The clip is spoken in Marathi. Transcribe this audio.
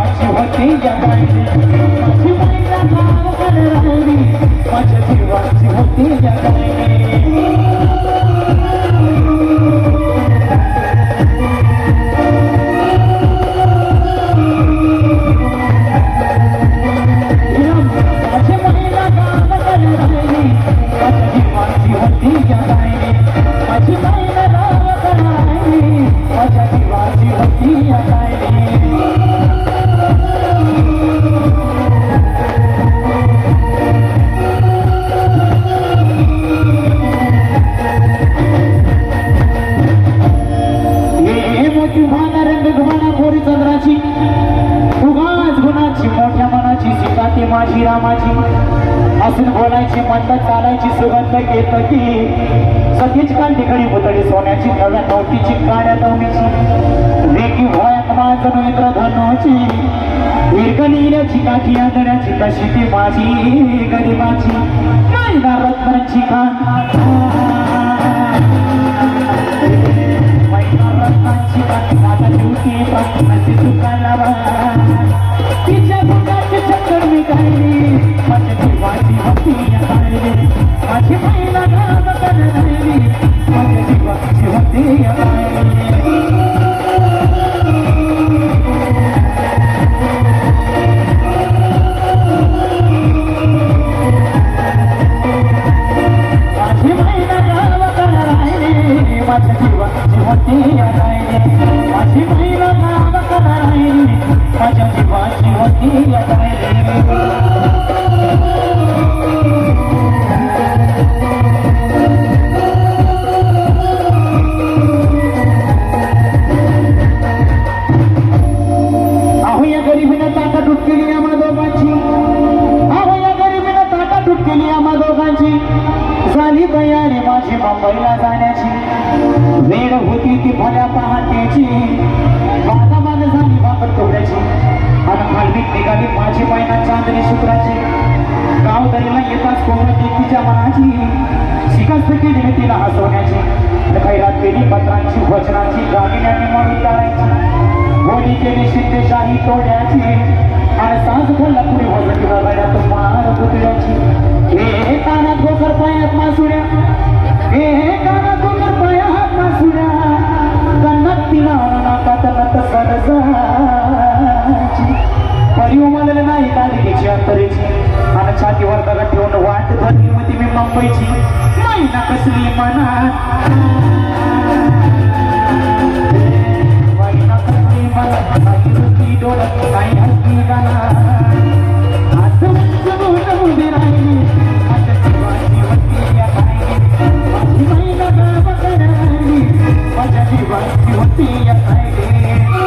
जीवाची होती या गायली माझी मैना गावाकडे राहिली माझ्या जीवाची होती या गायली माझी रामाची असून बोलायची म्हणतात चालायची सुगंध घेत की सतीच काल तिकडी पुतळी सोन्याची नव्या नोटीची काड्या नवनीची रेकी भोयात माझं इंद्रधनुची विरकलील्याची काठी आदण्याची कशी ती माझी गरिबाची मैना रत्नाची खान मैना रत्नाची खान होती प्रश्नाची दुकानावर तिच्या बुटाची चक्कर मी गायली माझ्या जीवाची होती या गायली माझी मैना गावाकडे राहिली माझ्या जीवाची होती या गायली माझी मैना गावाकडे राहिली माझ्या जीवाची होती या गायली माझी मैना गावाकडे राहिली माझ्या जीवाची होती या गायली अहो या गरिबीनं ताटातूट केली आम्हा दोघांची अहो या गरिबीनं ताटातूट केली आम्हा दोघांची झाली तयारी माझी मुंबईला जाण्याची वेळ होती ती भल्या पहाटेची बाजाबाज झाली बापट तोड्याची आणि हलवीत निघाली माझी मैना चांदणी शुक्राची गाव दरीला येताच कोमती तिच्या मनाची शिकस्त केली तिला हसवण्याची खैरात केली पत्रांची वचनाची गागिन्याने म्हणून टाळायची होळी केली सिद्धशाही तोड्याची आणि सांज घडला पुढे वजटी गड्यात मार पुतळ्याची हे कानात गोकर पायात मासुड्या हे कानात गोकर पायात मासुड्या कन्नात तिला नाकात नत सरजाची परी उमलले नाही कालिकेची अंतरेची आणि छातीवर दगड ठेवून वाट धरली होती मी मुंबईची मैना कसली मनात मैना कसली मनात नाही होती डोळ्यात नाही हसली गाना असं म्हणून उभी राहिली माझ्या जीवाची होती या गायली माझी मैना गावाकडे राहिली माझ्या जीवाची होती या गायली